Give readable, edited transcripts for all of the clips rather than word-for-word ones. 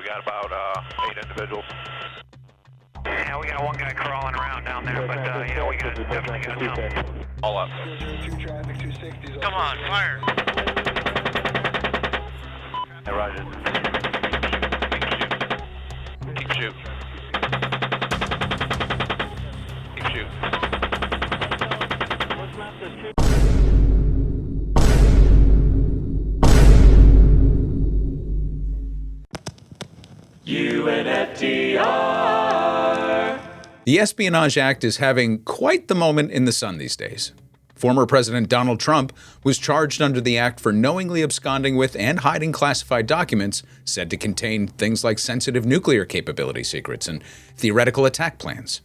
we got about 8 individuals. Yeah, we got one guy crawling around down there, but yeah, we definitely got some. All up. Come on, fire. Hey, Roger. Keep shooting. Keep shooting. The Espionage Act is having quite the moment in the sun these days. Former President Donald Trump was charged under the act for knowingly absconding with and hiding classified documents said to contain things like sensitive nuclear capability secrets and theoretical attack plans.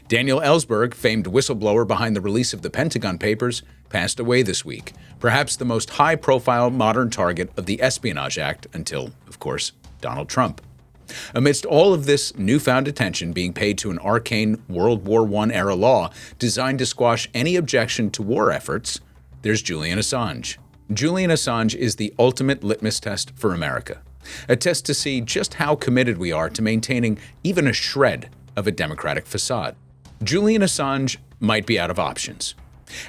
Daniel Ellsberg, famed whistleblower behind the release of the Pentagon Papers, passed away this week, perhaps the most high-profile modern target of the Espionage Act until, of course, Donald Trump. Amidst all of this newfound attention being paid to an arcane World War I-era law designed to squash any objection to war efforts, there's Julian Assange. Julian Assange is the ultimate litmus test for America, a test to see just how committed we are to maintaining even a shred of a democratic facade. Julian Assange might be out of options.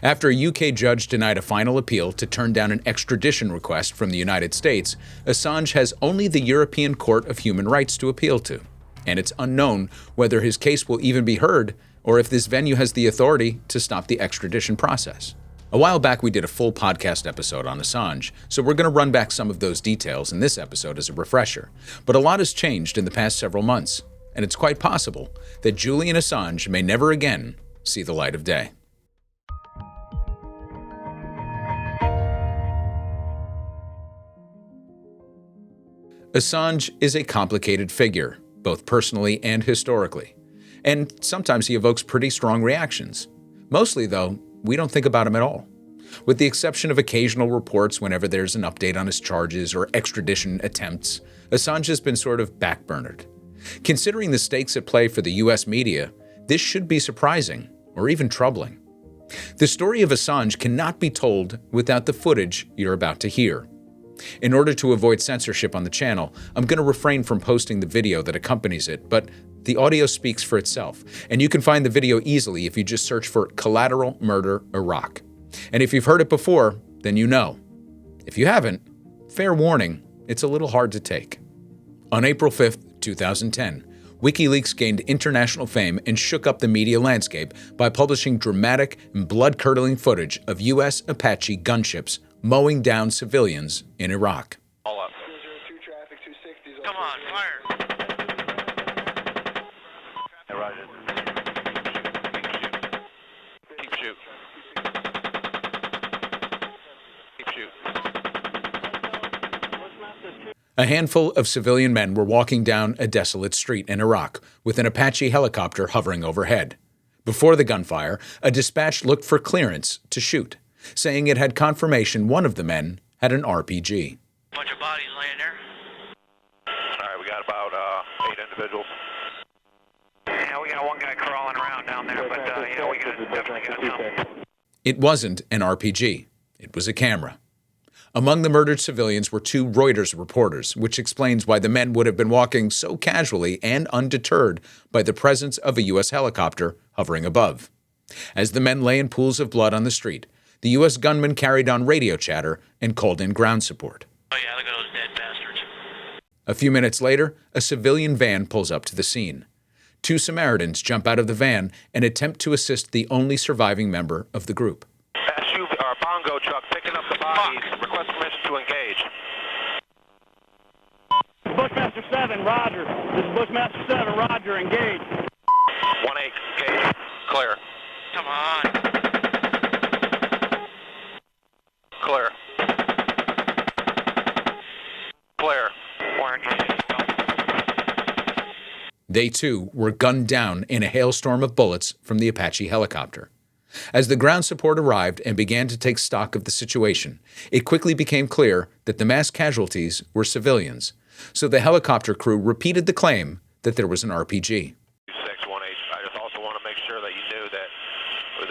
After a UK judge denied a final appeal to turn down an extradition request from the United States, Assange has only the European Court of Human Rights to appeal to, and it's unknown whether his case will even be heard or if this venue has the authority to stop the extradition process. A while back, we did a full podcast episode on Assange, so we're going to run back some of those details in this episode as a refresher. But a lot has changed in the past several months, and it's quite possible that Julian Assange may never again see the light of day. Assange is a complicated figure, both personally and historically, and sometimes he evokes pretty strong reactions. Mostly, though, we don't think about him at all. With the exception of occasional reports whenever there's an update on his charges or extradition attempts, Assange has been sort of backburnered. Considering the stakes at play for the US media, this should be surprising, or even troubling. The story of Assange cannot be told without the footage you're about to hear. In order to avoid censorship on the channel, I'm going to refrain from posting the video that accompanies it, but the audio speaks for itself, and you can find the video easily if you just search for Collateral Murder Iraq. And if you've heard it before, then you know. If you haven't, fair warning, it's a little hard to take. On April 5th, 2010, Wikileaks gained international fame and shook up the media landscape by publishing dramatic and blood-curdling footage of U.S. Apache gunships mowing down civilians in Iraq. All up. Come on, fire. Hey, Roger. Keep shooting. Keep shooting. A handful of civilian men were walking down a desolate street in Iraq with an Apache helicopter hovering overhead. Before the gunfire, a dispatch looked for clearance to shoot, saying it had confirmation one of the men had an RPG. Bunch of bodies laying there. All right, we got about 8 individuals. Yeah, we got one guy crawling around down there, but yeah, we definitely got some. It wasn't an RPG. It was a camera. Among the murdered civilians were 2 Reuters reporters, which explains why the men would have been walking so casually and undeterred by the presence of a U.S. helicopter hovering above. As the men lay in pools of blood on the street, the U.S. gunman carried on radio chatter and called in ground support. Oh yeah, look at those dead bastards. A few minutes later, a civilian van pulls up to the scene. 2 Samaritans jump out of the van and attempt to assist the only surviving member of the group. SUV or bongo truck picking up the bodies. Request permission to engage. Bushmaster 7, Roger. This is Bushmaster 7, Roger, engage. 1-8, engage. Clear. Come on. Clear. Clear. We're engaged. They too were gunned down in a hailstorm of bullets from the Apache helicopter. As the ground support arrived and began to take stock of the situation, it quickly became clear that the mass casualties were civilians, so the helicopter crew repeated the claim that there was an RPG. 618. I just also want to make sure that you knew that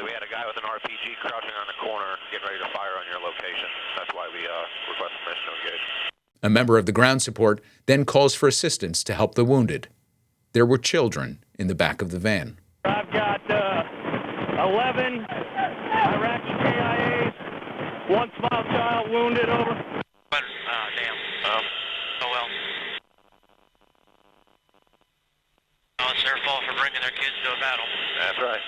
we had a guy with an RPG crouching on the corner getting ready to fire on your location. That's why we request permission to engage. A member of the ground support then calls for assistance to help the wounded. There were children in the back of the van. I've got 11 Iraqi KIAs, one small child wounded, over. Damn. Oh well. Oh, it's their fault for bringing their kids to a battle. That's right.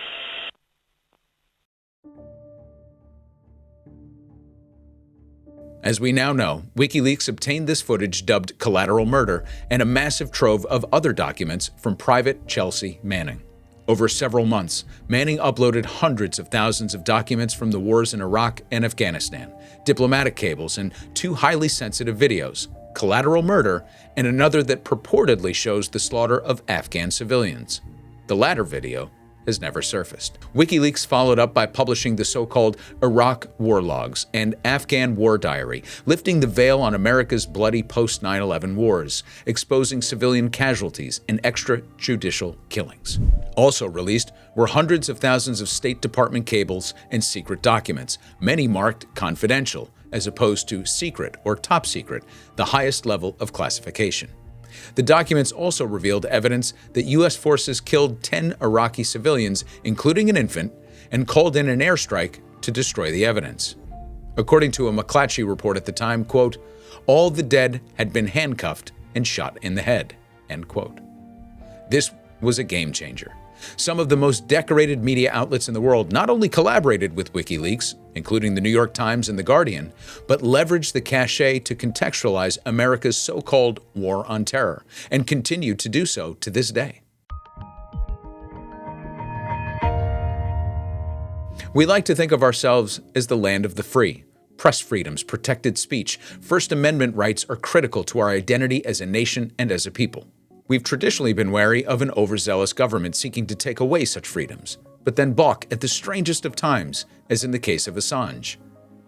As we now know, WikiLeaks obtained this footage dubbed Collateral Murder and a massive trove of other documents from Private Chelsea Manning. Over several months, Manning uploaded hundreds of thousands of documents from the wars in Iraq and Afghanistan, diplomatic cables, and 2 highly sensitive videos, Collateral Murder and another that purportedly shows the slaughter of Afghan civilians. The latter video has never surfaced. WikiLeaks followed up by publishing the so-called Iraq War Logs and Afghan War Diary, lifting the veil on America's bloody post-9/11 wars, exposing civilian casualties and extrajudicial killings. Also released were hundreds of thousands of State Department cables and secret documents, many marked confidential, as opposed to secret or top secret, the highest level of classification. The documents also revealed evidence that U.S. forces killed 10 Iraqi civilians, including an infant, and called in an airstrike to destroy the evidence. According to a McClatchy report at the time, quote, all the dead had been handcuffed and shot in the head, end quote. This was a game changer. Some of the most decorated media outlets in the world not only collaborated with WikiLeaks, including the New York Times and The Guardian, but leveraged the cachet to contextualize America's so-called war on terror, and continue to do so to this day. We like to think of ourselves as the land of the free. Press freedoms, protected speech, First Amendment rights are critical to our identity as a nation and as a people. We've traditionally been wary of an overzealous government seeking to take away such freedoms, but then balk at the strangest of times, as in the case of Assange.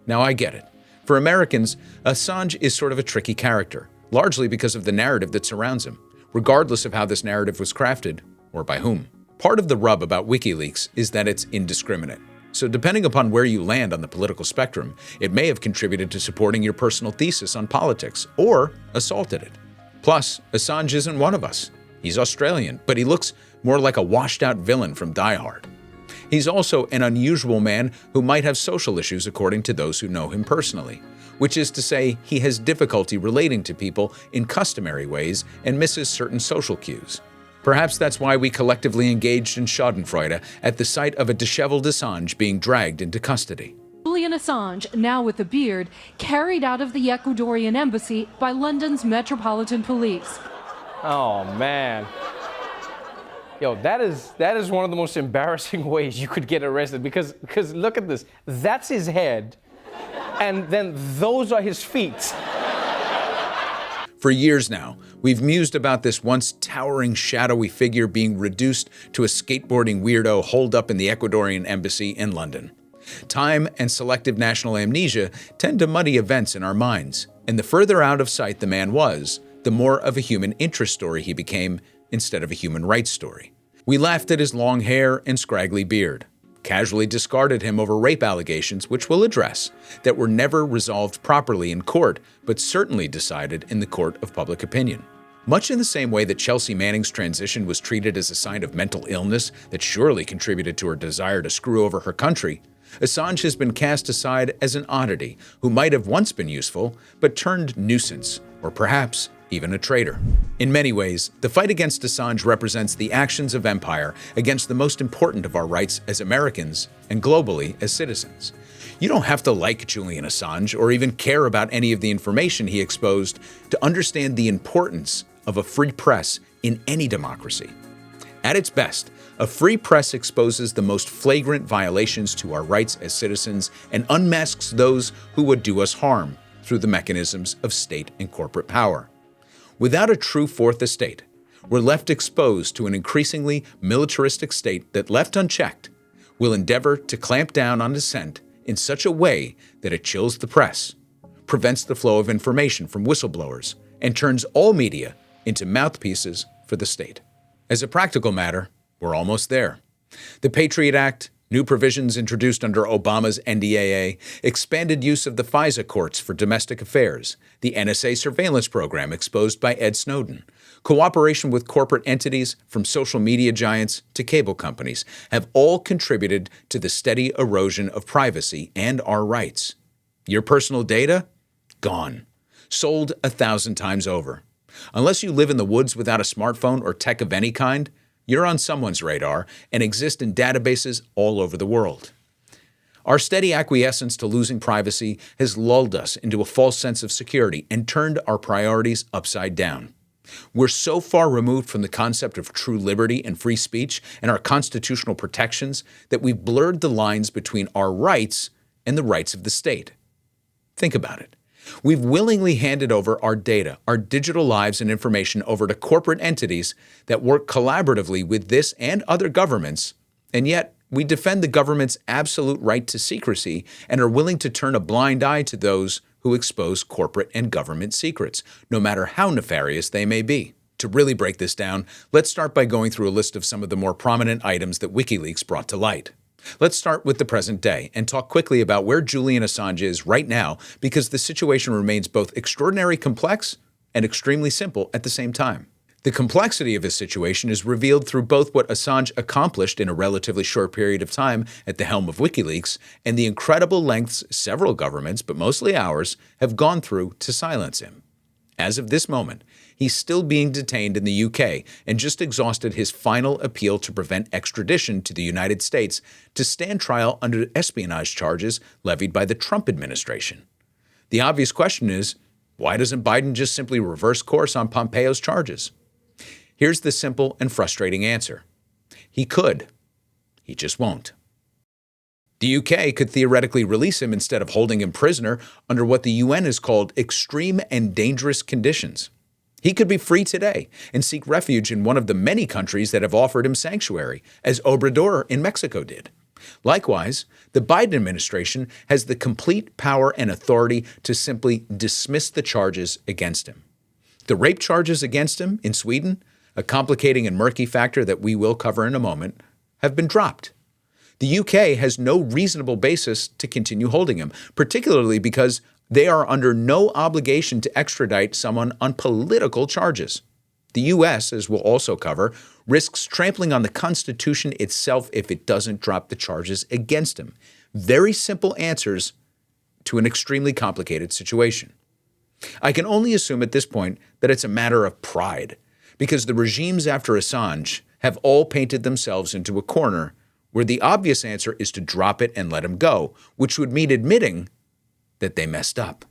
Now I get it. For Americans, Assange is sort of a tricky character, largely because of the narrative that surrounds him, regardless of how this narrative was crafted or by whom. Part of the rub about WikiLeaks is that it's indiscriminate. So depending upon where you land on the political spectrum, it may have contributed to supporting your personal thesis on politics or assaulted it. Plus, Assange isn't one of us. He's Australian, but he looks more like a washed-out villain from Die Hard. He's also an unusual man who might have social issues according to those who know him personally, which is to say he has difficulty relating to people in customary ways and misses certain social cues. Perhaps that's why we collectively engaged in schadenfreude at the sight of a disheveled Assange being dragged into custody. Julian Assange, now with a beard, carried out of the Ecuadorian embassy by London's Metropolitan Police. Oh, man. Yo, that is one of the most embarrassing ways you could get arrested because look at this. That's his head, and then those are his feet. For years now, we've mused about this once towering, shadowy figure being reduced to a skateboarding weirdo holed up in the Ecuadorian embassy in London. Time and selective national amnesia tend to muddy events in our minds, and the further out of sight the man was, the more of a human interest story he became instead of a human rights story. We laughed at his long hair and scraggly beard, casually discarded him over rape allegations, which we'll address, that were never resolved properly in court, but certainly decided in the court of public opinion. Much in the same way that Chelsea Manning's transition was treated as a sign of mental illness that surely contributed to her desire to screw over her country, Assange has been cast aside as an oddity who might have once been useful, but turned nuisance, or perhaps even a traitor. In many ways, the fight against Assange represents the actions of empire against the most important of our rights as Americans and globally as citizens. You don't have to like Julian Assange or even care about any of the information he exposed to understand the importance of a free press in any democracy. At its best, a free press exposes the most flagrant violations to our rights as citizens and unmasks those who would do us harm through the mechanisms of state and corporate power. Without a true fourth estate, we're left exposed to an increasingly militaristic state that, left unchecked, will endeavor to clamp down on dissent in such a way that it chills the press, prevents the flow of information from whistleblowers, and turns all media into mouthpieces for the state. As a practical matter, we're almost there. The Patriot Act, New provisions introduced under Obama's NDAA, expanded use of the FISA courts for domestic affairs, the NSA surveillance program exposed by Ed Snowden, cooperation with corporate entities from social media giants to cable companies have all contributed to the steady erosion of privacy and our rights. Your personal data? Gone. Sold 1,000 times over. Unless you live in the woods without a smartphone or tech of any kind, you're on someone's radar and exist in databases all over the world. Our steady acquiescence to losing privacy has lulled us into a false sense of security and turned our priorities upside down. We're so far removed from the concept of true liberty and free speech and our constitutional protections that we've blurred the lines between our rights and the rights of the state. Think about it. We've willingly handed over our data, our digital lives and information over to corporate entities that work collaboratively with this and other governments, and yet we defend the government's absolute right to secrecy and are willing to turn a blind eye to those who expose corporate and government secrets, no matter how nefarious they may be. To really break this down, let's start by going through a list of some of the more prominent items that Wikileaks brought to light. Let's start with the present day and talk quickly about where Julian Assange is right now, because the situation remains both extraordinarily complex and extremely simple at the same time. The complexity of his situation is revealed through both what Assange accomplished in a relatively short period of time at the helm of Wikileaks and the incredible lengths several governments, but mostly ours, have gone through to silence him. As of this moment, he's still being detained in the UK and just exhausted his final appeal to prevent extradition to the United States to stand trial under espionage charges levied by the Trump administration. The obvious question is, why doesn't Biden just simply reverse course on Pompeo's charges? Here's the simple and frustrating answer. He could. He just won't. The UK could theoretically release him instead of holding him prisoner under what the UN has called extreme and dangerous conditions. He could be free today and seek refuge in one of the many countries that have offered him sanctuary, as Obrador in Mexico did. Likewise, the Biden administration has the complete power and authority to simply dismiss the charges against him. The rape charges against him in Sweden, a complicating and murky factor that we will cover in a moment, have been dropped. The UK has no reasonable basis to continue holding him, particularly because they are under no obligation to extradite someone on political charges. The US, as we'll also cover, risks trampling on the Constitution itself if it doesn't drop the charges against him. Very simple answers to an extremely complicated situation. I can only assume at this point that it's a matter of pride, because the regimes after Assange have all painted themselves into a corner where the obvious answer is to drop it and let him go, which would mean admitting that they messed up.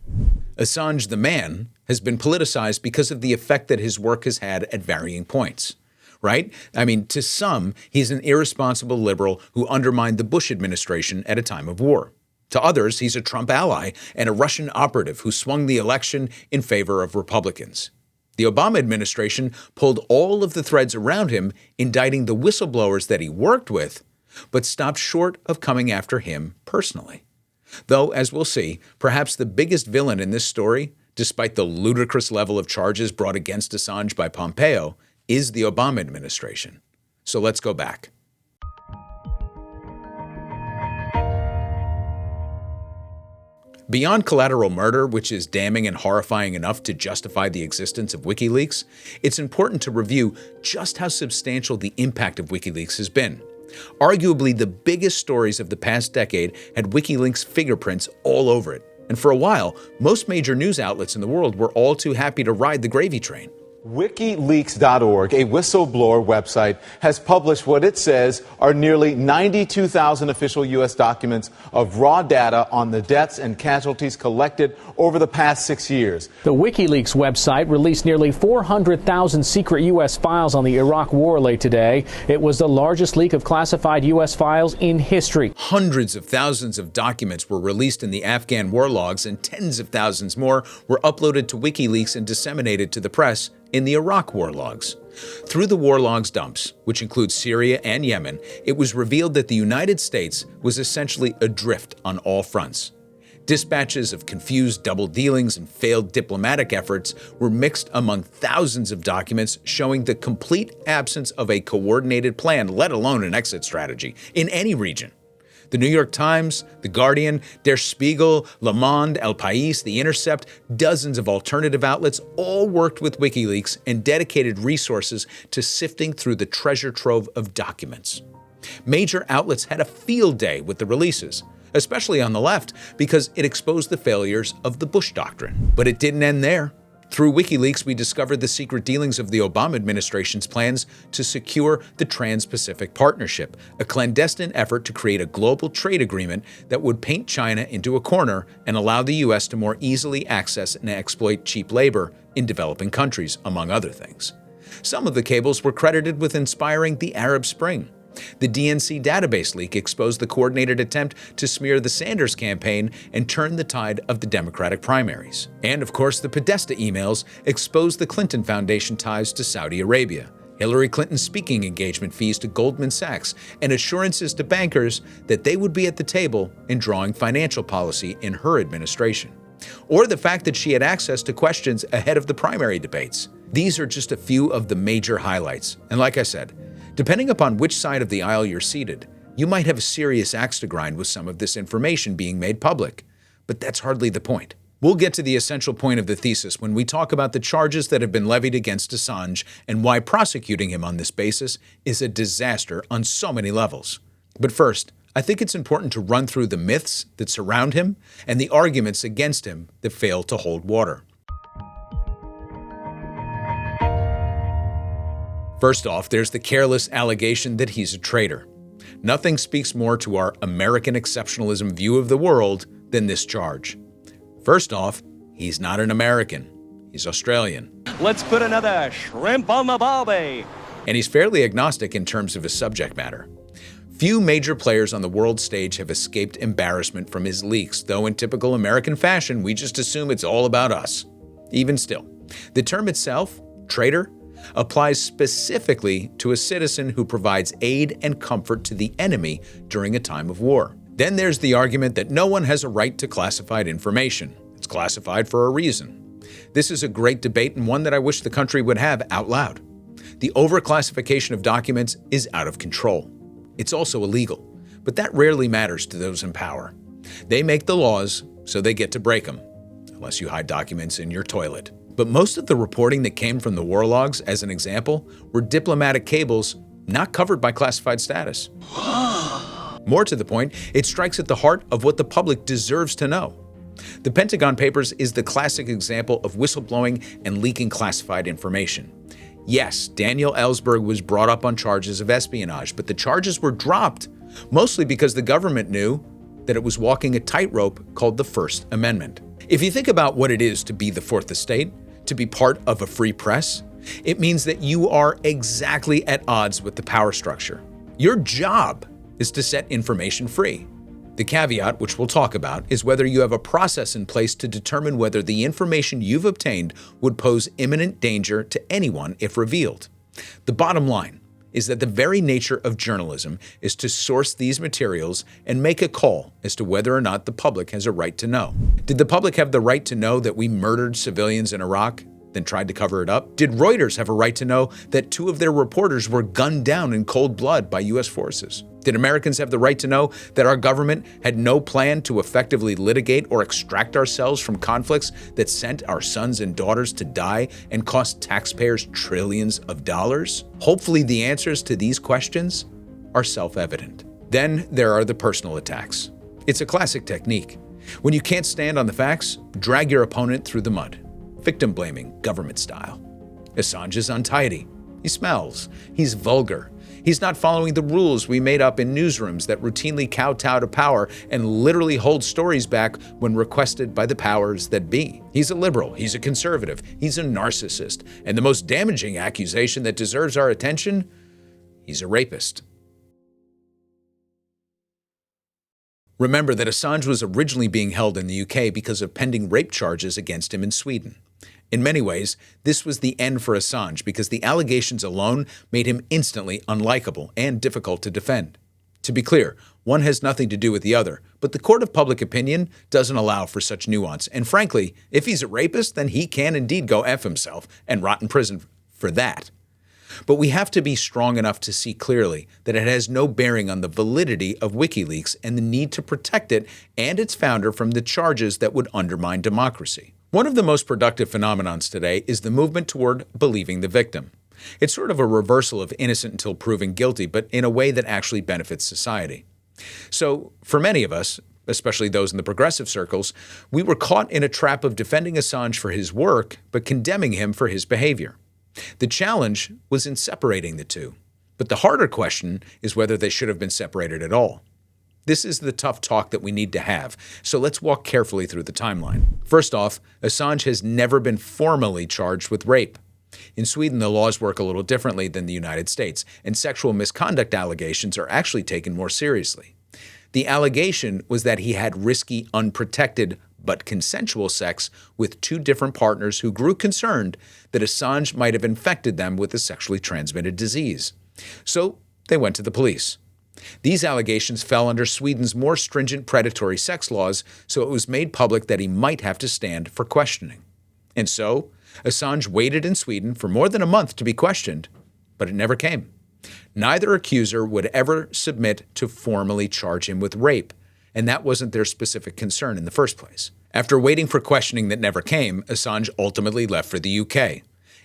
Assange, the man, has been politicized because of the effect that his work has had at varying points, right? I mean, to some, he's an irresponsible liberal who undermined the Bush administration at a time of war. To others, he's a Trump ally and a Russian operative who swung the election in favor of Republicans. The Obama administration pulled all of the threads around him, indicting the whistleblowers that he worked with, but stopped short of coming after him personally. Though, as we'll see, perhaps the biggest villain in this story, despite the ludicrous level of charges brought against Assange by Pompeo, is the Obama administration. So let's go back. Beyond collateral murder, which is damning and horrifying enough to justify the existence of WikiLeaks, it's important to review just how substantial the impact of WikiLeaks has been. Arguably, the biggest stories of the past decade had WikiLeaks' fingerprints all over it. And for a while, most major news outlets in the world were all too happy to ride the gravy train. WikiLeaks.org, a whistleblower website, has published what it says are nearly 92,000 official U.S. documents of raw data on the deaths and casualties collected over the past 6 years. The WikiLeaks website released nearly 400,000 secret U.S. files on the Iraq war late today. It was the largest leak of classified U.S. files in history. Hundreds of thousands of documents were released in the Afghan war logs, and tens of thousands more were uploaded to WikiLeaks and disseminated to the press in the Iraq war logs. Through the war logs dumps, which include Syria and Yemen, it was revealed that the United States was essentially adrift on all fronts. Dispatches of confused double dealings and failed diplomatic efforts were mixed among thousands of documents showing the complete absence of a coordinated plan, let alone an exit strategy, in any region. The New York Times, The Guardian, Der Spiegel, Le Monde, El País, The Intercept, dozens of alternative outlets all worked with WikiLeaks and dedicated resources to sifting through the treasure trove of documents. Major outlets had a field day with the releases, especially on the left, because it exposed the failures of the Bush doctrine. But it didn't end there. Through WikiLeaks, we discovered the secret dealings of the Obama administration's plans to secure the Trans-Pacific Partnership, a clandestine effort to create a global trade agreement that would paint China into a corner and allow the U.S. to more easily access and exploit cheap labor in developing countries, among other things. Some of the cables were credited with inspiring the Arab Spring. The DNC database leak exposed the coordinated attempt to smear the Sanders campaign and turn the tide of the Democratic primaries. And of course, the Podesta emails exposed the Clinton Foundation ties to Saudi Arabia, Hillary Clinton's speaking engagement fees to Goldman Sachs, and assurances to bankers that they would be at the table in drawing financial policy in her administration. Or the fact that she had access to questions ahead of the primary debates. These are just a few of the major highlights. And like I said, depending upon which side of the aisle you're seated, you might have a serious axe to grind with some of this information being made public. But that's hardly the point. We'll get to the essential point of the thesis when we talk about the charges that have been levied against Assange and why prosecuting him on this basis is a disaster on so many levels. But first, I think it's important to run through the myths that surround him and the arguments against him that fail to hold water. First off, there's the careless allegation that he's a traitor. Nothing speaks more to our American exceptionalism view of the world than this charge. First off, he's not an American. He's Australian. Let's put another shrimp on the barbie. And he's fairly agnostic in terms of his subject matter. Few major players on the world stage have escaped embarrassment from his leaks, though in typical American fashion, we just assume it's all about us. Even still, the term itself, traitor, applies specifically to a citizen who provides aid and comfort to the enemy during a time of war. Then there's the argument that no one has a right to classified information. It's classified for a reason. This is a great debate and one that I wish the country would have out loud. The overclassification of documents is out of control. It's also illegal, but that rarely matters to those in power. They make the laws, so they get to break them, unless you hide documents in your toilet. But most of the reporting that came from the war logs, as an example, were diplomatic cables not covered by classified status. More to the point, it strikes at the heart of what the public deserves to know. The Pentagon Papers is the classic example of whistleblowing and leaking classified information. Yes, Daniel Ellsberg was brought up on charges of espionage, but the charges were dropped, mostly because the government knew that it was walking a tightrope called the First Amendment. If you think about what it is to be the Fourth Estate, to be part of a free press, it means that you are exactly at odds with the power structure. Your job is to set information free. The caveat, which we'll talk about, is whether you have a process in place to determine whether the information you've obtained would pose imminent danger to anyone if revealed. The bottom line is that the very nature of journalism is to source these materials and make a call as to whether or not the public has a right to know. Did the public have the right to know that we murdered civilians in Iraq, then tried to cover it up? Did Reuters have a right to know that 2 of their reporters were gunned down in cold blood by U.S. forces? Did Americans have the right to know that our government had no plan to effectively litigate or extract ourselves from conflicts that sent our sons and daughters to die and cost taxpayers trillions of dollars? Hopefully the answers to these questions are self-evident. Then there are the personal attacks. It's a classic technique. When you can't stand on the facts, drag your opponent through the mud. Victim blaming, government style. Assange is untidy. He smells. He's vulgar. He's not following the rules we made up in newsrooms that routinely kowtow to power and literally hold stories back when requested by the powers that be. He's a liberal. He's a conservative. He's a narcissist. And the most damaging accusation that deserves our attention, he's a rapist. Remember that Assange was originally being held in the UK because of pending rape charges against him in Sweden. In many ways, this was the end for Assange because the allegations alone made him instantly unlikable and difficult to defend. To be clear, one has nothing to do with the other, but the court of public opinion doesn't allow for such nuance. And frankly, if he's a rapist, then he can indeed go F himself and rot in prison for that. But we have to be strong enough to see clearly that it has no bearing on the validity of WikiLeaks and the need to protect it and its founder from the charges that would undermine democracy. One of the most productive phenomenons today is the movement toward believing the victim. It's sort of a reversal of innocent until proven guilty, but in a way that actually benefits society. So, for many of us, especially those in the progressive circles, we were caught in a trap of defending Assange for his work, but condemning him for his behavior. The challenge was in separating the two. But the harder question is whether they should have been separated at all. This is the tough talk that we need to have, so let's walk carefully through the timeline. First off, Assange has never been formally charged with rape. In Sweden, the laws work a little differently than the United States, and sexual misconduct allegations are actually taken more seriously. The allegation was that he had risky, unprotected, but consensual sex with two different partners who grew concerned that Assange might have infected them with a sexually transmitted disease. So they went to the police. These allegations fell under Sweden's more stringent predatory sex laws, so it was made public that he might have to stand for questioning. And so, Assange waited in Sweden for more than a month to be questioned, but it never came. Neither accuser would ever submit to formally charge him with rape, and that wasn't their specific concern in the first place. After waiting for questioning that never came, Assange ultimately left for the UK.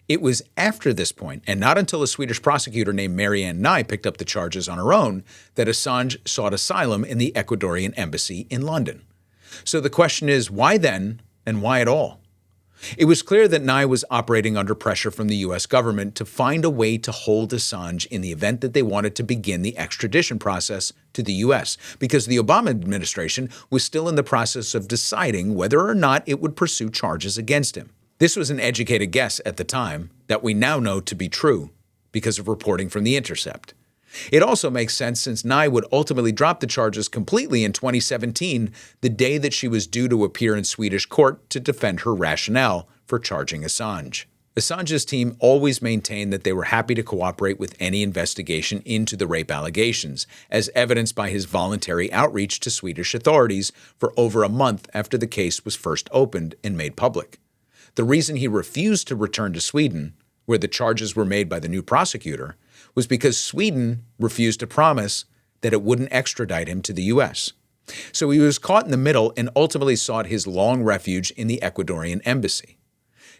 It was after this point, and not until a Swedish prosecutor named Marianne Nye picked up the charges on her own, that Assange sought asylum in the Ecuadorian embassy in London. So the question is, why then, and why at all? It was clear that Nye was operating under pressure from the U.S. government to find a way to hold Assange in the event that they wanted to begin the extradition process to the U.S., because the Obama administration was still in the process of deciding whether or not it would pursue charges against him. This was an educated guess at the time that we now know to be true because of reporting from The Intercept. It also makes sense since Nye would ultimately drop the charges completely in 2017, the day that she was due to appear in Swedish court to defend her rationale for charging Assange. Assange's team always maintained that they were happy to cooperate with any investigation into the rape allegations, as evidenced by his voluntary outreach to Swedish authorities for over a month after the case was first opened and made public. The reason he refused to return to Sweden, where the charges were made by the new prosecutor, was because Sweden refused to promise that it wouldn't extradite him to the U.S. So he was caught in the middle and ultimately sought his long refuge in the Ecuadorian embassy.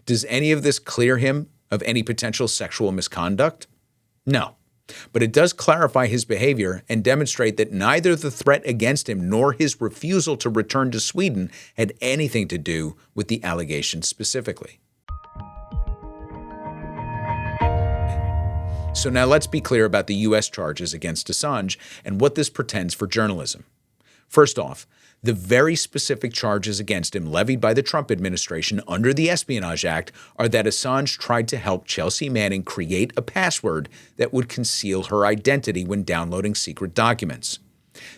Does any of this clear him of any potential sexual misconduct? No. But it does clarify his behavior and demonstrate that neither the threat against him nor his refusal to return to Sweden had anything to do with the allegations specifically. So now let's be clear about the U.S. charges against Assange and what this portends for journalism. First off, the very specific charges against him levied by the Trump administration under the Espionage Act are that Assange tried to help Chelsea Manning create a password that would conceal her identity when downloading secret documents.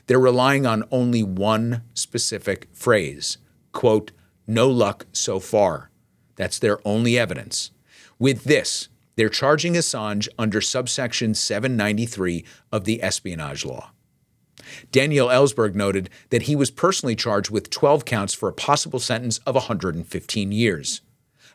They're relying on only one specific phrase, quote, "no luck so far." That's their only evidence. With this, they're charging Assange under subsection 793 of the espionage law. Daniel Ellsberg noted that he was personally charged with 12 counts for a possible sentence of 115 years.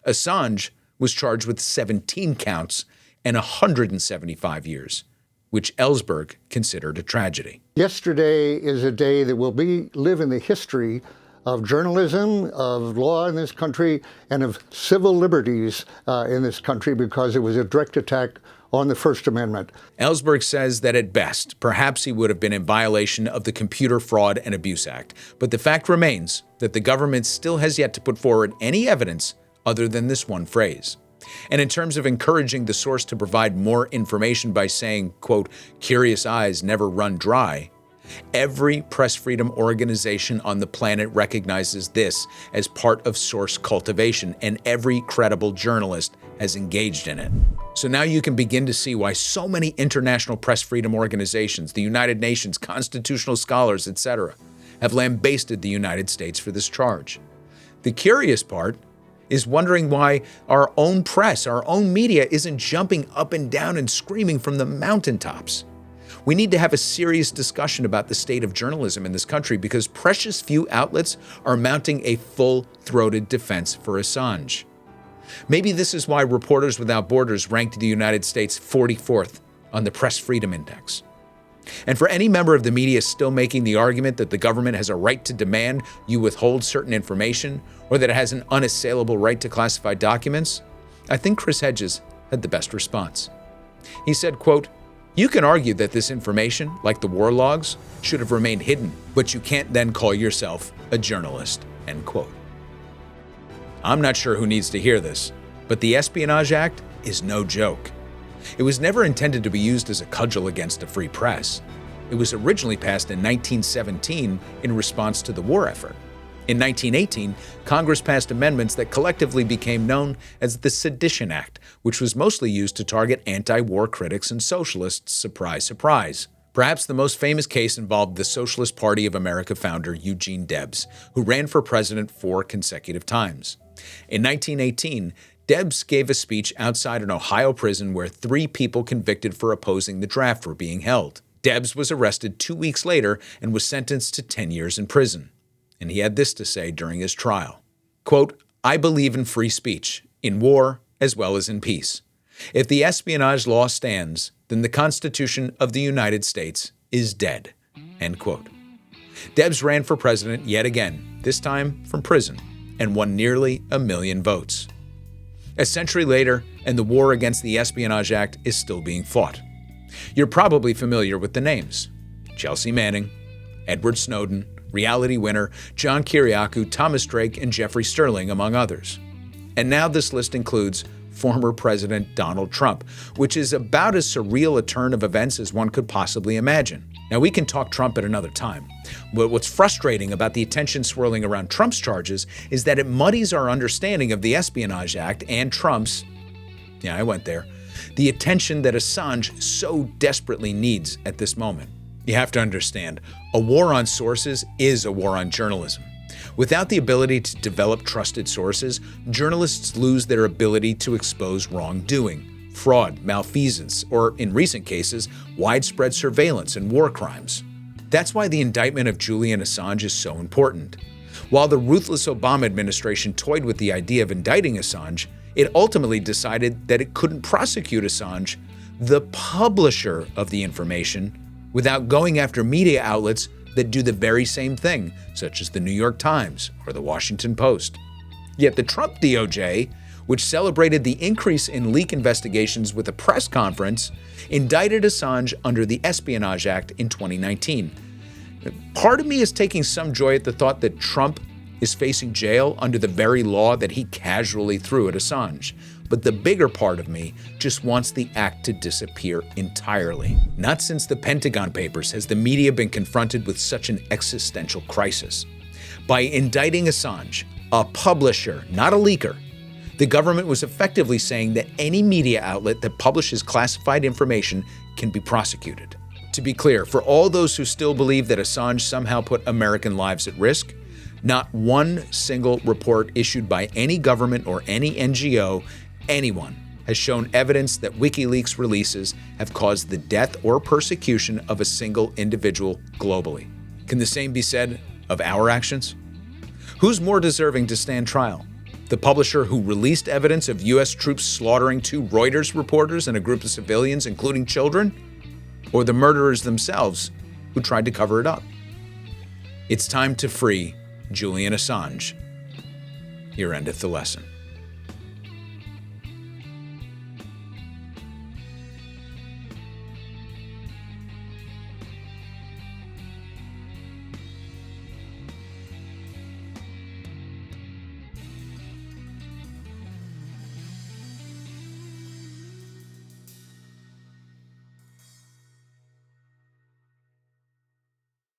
Assange was charged with 17 counts and 175 years, which Ellsberg considered a tragedy. Yesterday is a day that will live in the history of journalism, of law in this country, and of civil liberties in this country, because it was a direct attack on the First Amendment. Ellsberg says that at best, perhaps he would have been in violation of the Computer Fraud and Abuse Act. But the fact remains that the government still has yet to put forward any evidence other than this one phrase. And in terms of encouraging the source to provide more information by saying, quote, "curious eyes never run dry," every press freedom organization on the planet recognizes this as part of source cultivation, and every credible journalist has engaged in it. So now you can begin to see why so many international press freedom organizations, the United Nations, constitutional scholars, etc., have lambasted the United States for this charge. The curious part is wondering why our own press, our own media, isn't jumping up and down and screaming from the mountaintops. We need to have a serious discussion about the state of journalism in this country, because precious few outlets are mounting a full-throated defense for Assange. Maybe this is why Reporters Without Borders ranked the United States 44th on the Press Freedom Index. And for any member of the media still making the argument that the government has a right to demand you withhold certain information, or that it has an unassailable right to classified documents, I think Chris Hedges had the best response. He said, quote, "You can argue that this information, like the war logs, should have remained hidden, but you can't then call yourself a journalist," end quote. I'm not sure who needs to hear this, but the Espionage Act is no joke. It was never intended to be used as a cudgel against a free press. It was originally passed in 1917 in response to the war effort. In 1918, Congress passed amendments that collectively became known as the Sedition Act, which was mostly used to target anti-war critics and socialists. Surprise, surprise. Perhaps the most famous case involved the Socialist Party of America founder Eugene Debs, who ran for president 4 consecutive times. In 1918, Debs gave a speech outside an Ohio prison where 3 people convicted for opposing the draft were being held. Debs was arrested 2 weeks later and was sentenced to 10 years in prison. And he had this to say during his trial. Quote, "I believe in free speech, in war as well as in peace. If the espionage law stands, then the Constitution of the United States is dead." End quote. Debs ran for president yet again, this time from prison, and won nearly 1 million votes. A century later, and the war against the Espionage Act is still being fought. You're probably familiar with the names: Chelsea Manning, Edward Snowden, reality winner John Kiriakou, Thomas Drake, and Jeffrey Sterling, among others. And now this list includes former President Donald Trump, which is about as surreal a turn of events as one could possibly imagine. Now, we can talk Trump at another time, but what's frustrating about the attention swirling around Trump's charges is that it muddies our understanding of the Espionage Act and Trump's, the attention that Assange so desperately needs at this moment. You have to understand, a war on sources is a war on journalism. Without the ability to develop trusted sources, journalists lose their ability to expose wrongdoing, fraud, malfeasance, or, in recent cases, widespread surveillance and war crimes. That's why the indictment of Julian Assange is so important. While the ruthless Obama administration toyed with the idea of indicting Assange, it ultimately decided that it couldn't prosecute Assange, the publisher of the information, without going after media outlets that do the very same thing, such as the New York Times or the Washington Post. Yet the Trump DOJ, which celebrated the increase in leak investigations with a press conference, indicted Assange under the Espionage Act in 2019. Part of me is taking some joy at the thought that Trump is facing jail under the very law that he casually threw at Assange. But the bigger part of me just wants the act to disappear entirely. Not since the Pentagon Papers has the media been confronted with such an existential crisis. By indicting Assange, a publisher, not a leaker, the government was effectively saying that any media outlet that publishes classified information can be prosecuted. To be clear, for all those who still believe that Assange somehow put American lives at risk, not one single report issued by any government or any NGO, anyone, has shown evidence that Wikileaks releases have caused the death or persecution of a single individual globally. Can the same be said of our actions? Who's more deserving to stand trial? The publisher who released evidence of U.S. troops slaughtering 2 Reuters reporters and a group of civilians, including children? Or the murderers themselves who tried to cover it up? It's time to free Julian Assange. Here endeth the lesson.